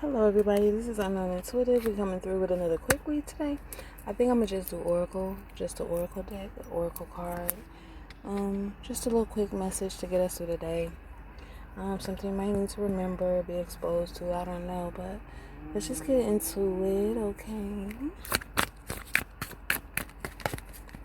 Hello everybody, this is Unknown Intuitive. We're coming through with another quick read today. I think I'm gonna just do Oracle, just the Oracle deck, the Oracle card. Just a little quick message to get us through the day. Something you might need to remember, be exposed to, I don't know, but let's just get into it, okay?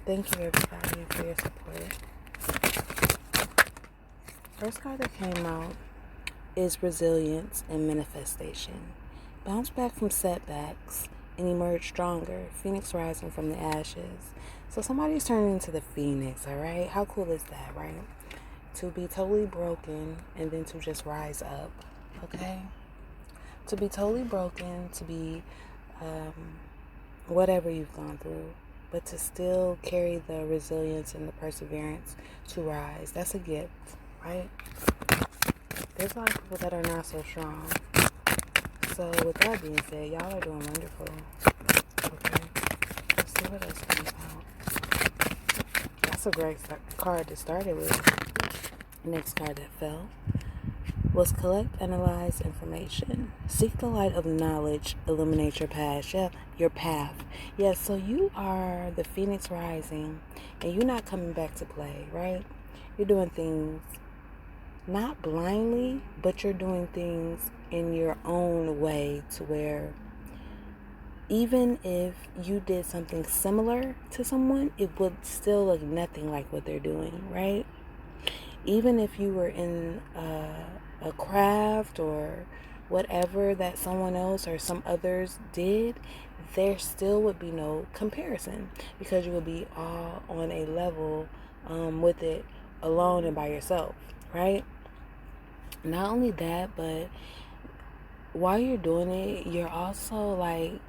Thank you everybody for your support. First card that came out is resilience and manifestation. Bounce back from setbacks and emerge stronger. Phoenix rising from the ashes. So somebody's turning into the phoenix, all right? How cool is that, right? To be totally broken and then to just rise up, okay? To be totally broken, to be whatever you've gone through, but to still carry the resilience and the perseverance to rise. That's a gift, right? There's a lot of people that are not so strong. So with that being said, y'all are doing wonderful. Okay, let's see what else comes out. That's a great card to start it with. Next card that fell was collect, analyze information. Seek the light of knowledge, illuminate your path. Yeah, your path. Yeah, so you are the phoenix rising and you're not coming back to play, right? You're doing things not blindly, but you're doing things in your own way to where even if you did something similar to someone, it would still look nothing like what they're doing, right? Even if you were in a craft or whatever that someone else or some others did, there still would be no comparison because you would be all on a level with it alone and by yourself, right? Not only that, but while you're doing it, you're also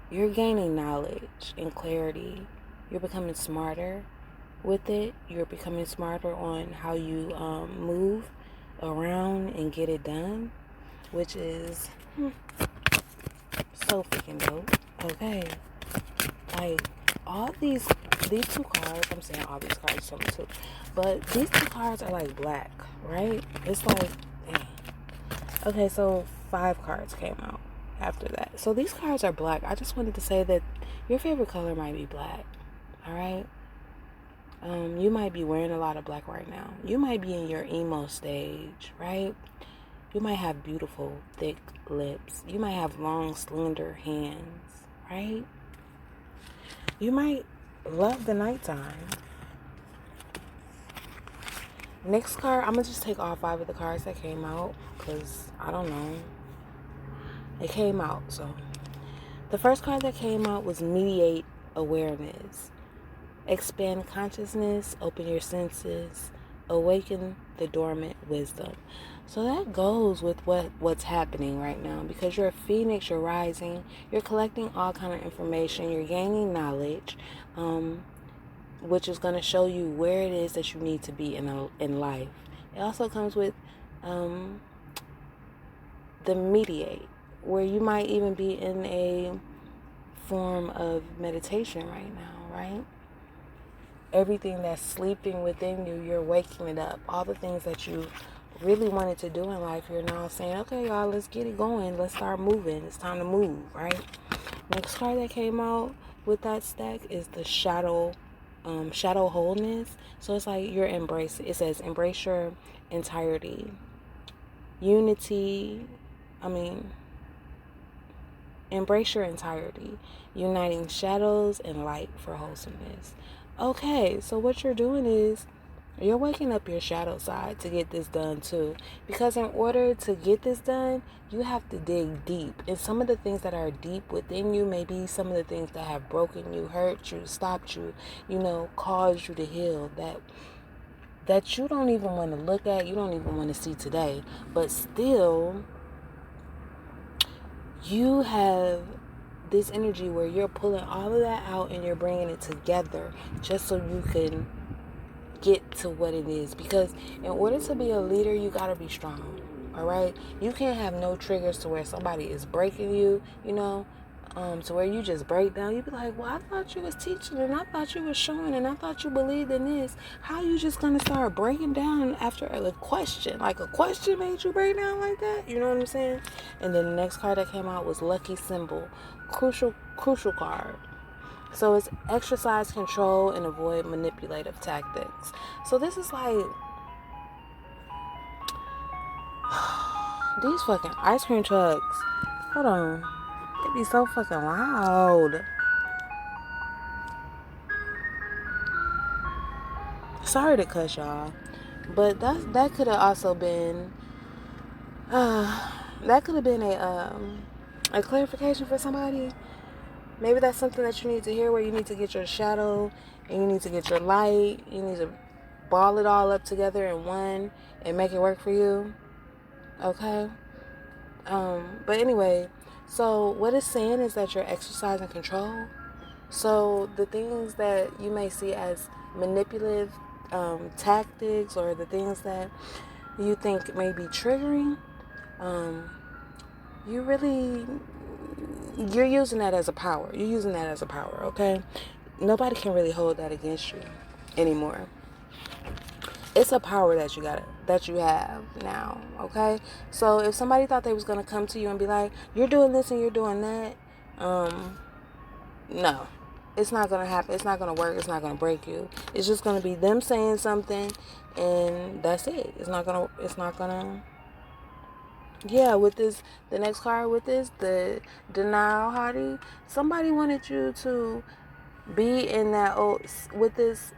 you're gaining knowledge and clarity. You're becoming smarter with it. You're becoming smarter on how you move around and get it done, which is so freaking dope. Okay, like all these two cards. I'm saying all these cards, so too, but these two cards are like black, right? It's like, dang. Okay, so 5 cards came out after that. So these cards are black. I just wanted to say that your favorite color might be black. All right. You might be wearing a lot of black right now. You might be in your emo stage, right? You might have beautiful, thick lips. You might have long, slender hands, right? You might love the nighttime. Next card, I'm going to just take all 5 of the cards that came out because I don't know. It came out, so. The first card that came out was mediate awareness. Expand consciousness, open your senses, awaken the dormant wisdom. So that goes with what's happening right now because you're a phoenix, you're rising, you're collecting all kind of information, you're gaining knowledge, which is going to show you where it is that you need to be in life. It also comes with the mediate, where you might even be in a form of meditation right now, right? Everything that's sleeping within you, you're waking it up. All the things that you really wanted to do in life, you're now saying, okay, y'all, let's get it going. Let's start moving. It's time to move, right? Next card that came out with that stack is the shadow wholeness. So it's like you're embracing. It says embrace your entirety. Embrace your entirety, uniting shadows and light for wholesomeness. Okay, so what you're doing is you're waking up your shadow side to get this done too. Because in order to get this done, you have to dig deep. And some of the things that are deep within you may be some of the things that have broken you, hurt you, stopped you, caused you to heal, that you don't even want to look at, you don't even want to see today. But still, you have this energy where you're pulling all of that out and you're bringing it together just so you can get to what it is. Because in order to be a leader, you got to be strong. All right, you can't have no triggers to where somebody is breaking you, To where you just break down. You be like, well, I thought you was teaching, and I thought you was showing, and I thought you believed in this. How you just gonna start breaking down after a question? Like a question made you break down like that? You know what I'm saying? And then the next card that came out was Lucky Symbol. Crucial card. So it's exercise control and avoid manipulative tactics. So this is like these fucking ice cream trucks. Hold on. They be so fucking loud. Sorry to cuss y'all. But that could have also been that could have been a clarification for somebody. Maybe that's something that you need to hear, where you need to get your shadow and you need to get your light. You need to ball it all up together in one and make it work for you. Okay? But anyway, so what it's saying is that you're exercising control. So the things that you may see as manipulative tactics, or the things that you think may be triggering, you're using that as a power. You're using that as a power, okay? Nobody can really hold that against you anymore. It's a power that you have now, okay? So if somebody thought they was gonna come to you and be like, you're doing this and you're doing that, no. It's not gonna happen. It's not gonna work. It's not gonna break you. It's just gonna be them saying something, and that's it. It's not gonna. Yeah, with this, the next card with this, the denial hottie. Somebody wanted you to be in that with this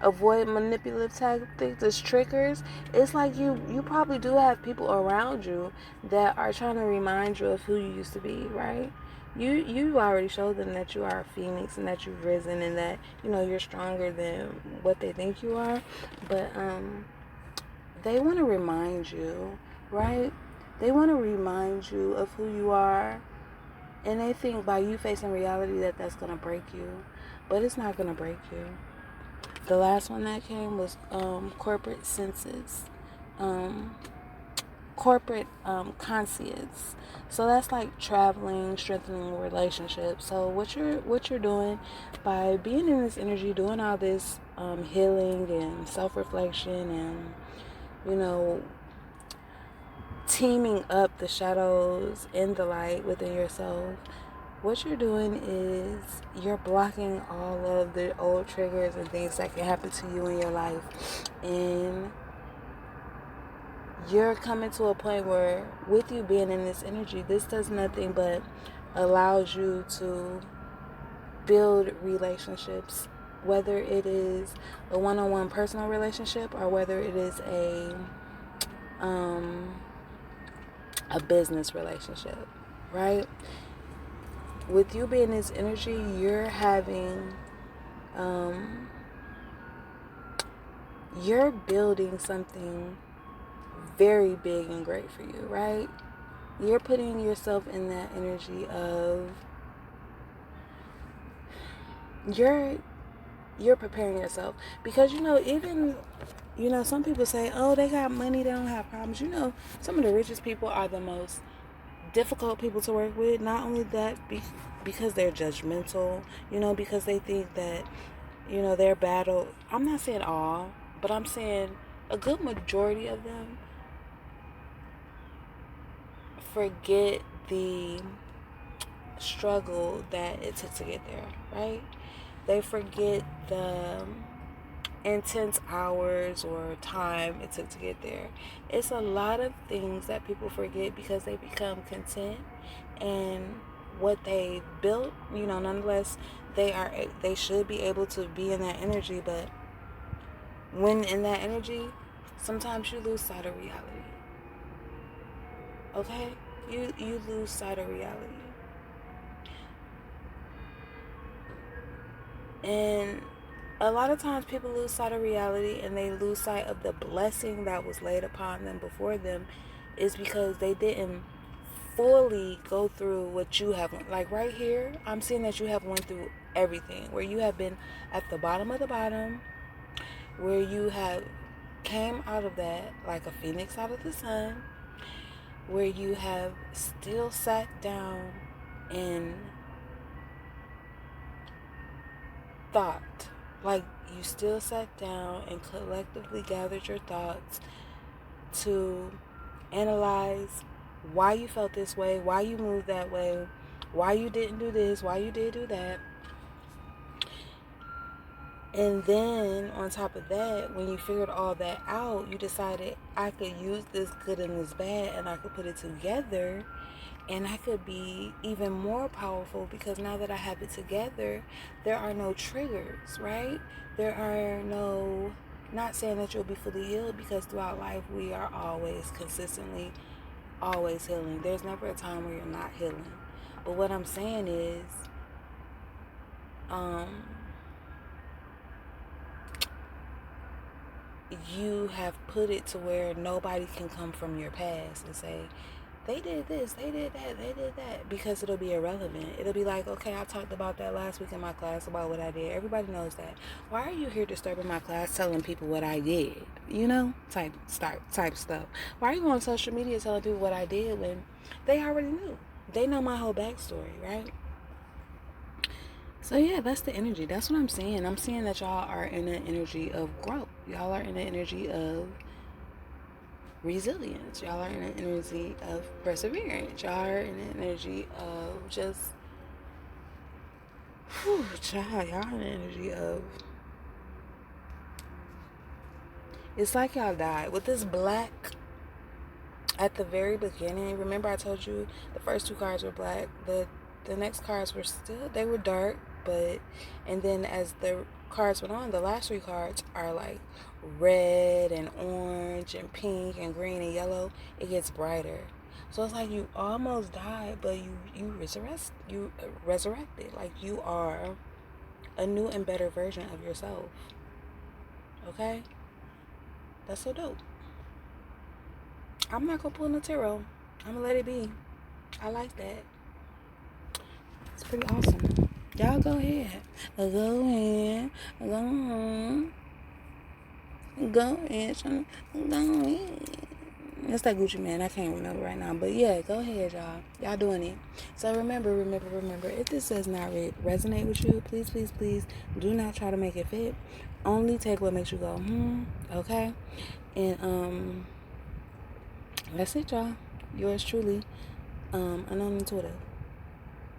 avoid manipulative tactics, this triggers. It's like you probably do have people around you that are trying to remind you of who you used to be, right? You already showed them that you are a phoenix and that you've risen, and that you're stronger than what they think you are. But they want to remind you, right? They want to remind you of who you are. And they think by you facing reality that that's going to break you. But it's not going to break you. The last one that came was corporate senses. Corporate conscience. So that's like traveling, strengthening relationships. So what you're doing by being in this energy, doing all this healing and self-reflection, and teaming up the shadows and the light within yourself, what you're doing is you're blocking all of the old triggers and things that can happen to you in your life. And you're coming to a point where, with you being in this energy, this does nothing but allows you to build relationships, whether it is a one-on-one personal relationship or whether it is a business relationship, right? With you being this energy, you're having you're building something very big and great for you, right? You're putting yourself in that energy of you're preparing yourself, because even some people say, oh, they got money, they don't have problems. Some of the richest people are the most difficult people to work with. Not only that, because they're judgmental, because they think that their battle, I'm not saying all, but I'm saying a good majority of them forget the struggle that it took to get there, right? They forget the intense hours or time it took to get there. It's a lot of things that people forget because they become content and what they built. Nonetheless, they should be able to be in that energy, but when in that energy, sometimes you lose sight of reality. Okay? You lose sight of reality. And a lot of times people lose sight of reality, and they lose sight of the blessing that was laid upon them before them, is because they didn't fully go through what you have. Like right here, I'm seeing that you have went through everything, where you have been at the bottom of the bottom, where you have came out of that like a phoenix out of the sun, where you have still sat down and thought. Like, you still sat down and collectively gathered your thoughts to analyze why you felt this way, why you moved that way, why you didn't do this, why you did do that. And then on top of that, when you figured all that out, you decided I could use this good and this bad and I could put it together and I could be even more powerful because now that I have it together, there are no triggers, right? There are no, not saying that you'll be fully healed, because throughout life we are always consistently always healing. There's never a time where you're not healing. But what I'm saying is, you have put it to where nobody can come from your past and say, they did this, they did that, they did that, because it'll be irrelevant. It'll be like, okay, I talked about that last week in my class about what I did. Everybody knows that. Why are you here disturbing my class telling people what I did? You know, type stuff. Why are you on social media telling people what I did when they already knew? They know my whole backstory, right? So yeah, that's the energy. That's what I'm saying. I'm seeing that y'all are in an energy of growth. Y'all are in an energy of resilience. Y'all are in an energy of perseverance. Y'all are in an energy of just, child, y'all in an energy of, it's like y'all died. With this black at the very beginning, remember I told you the first two cards were black. The next cards were still, they were dark, but, and then as the cards went on, the last three cards are like red and orange and pink and green and yellow. It gets brighter. So it's like you almost died, but you resurrected. Like you are a new and better version of yourself. Okay? That's so dope. I'm not gonna pull no tarot. I'm gonna let it be. I like that. It's pretty awesome. Y'all go ahead. Go ahead. Go on. Go ahead. Go ahead. It's that Gucci Man. I can't remember right now. But yeah, go ahead, y'all. Y'all doing it. So remember. If this does not resonate with you, please do not try to make it fit. Only take what makes you go, okay? And that's it, y'all. Yours truly, Unknown Intuitive.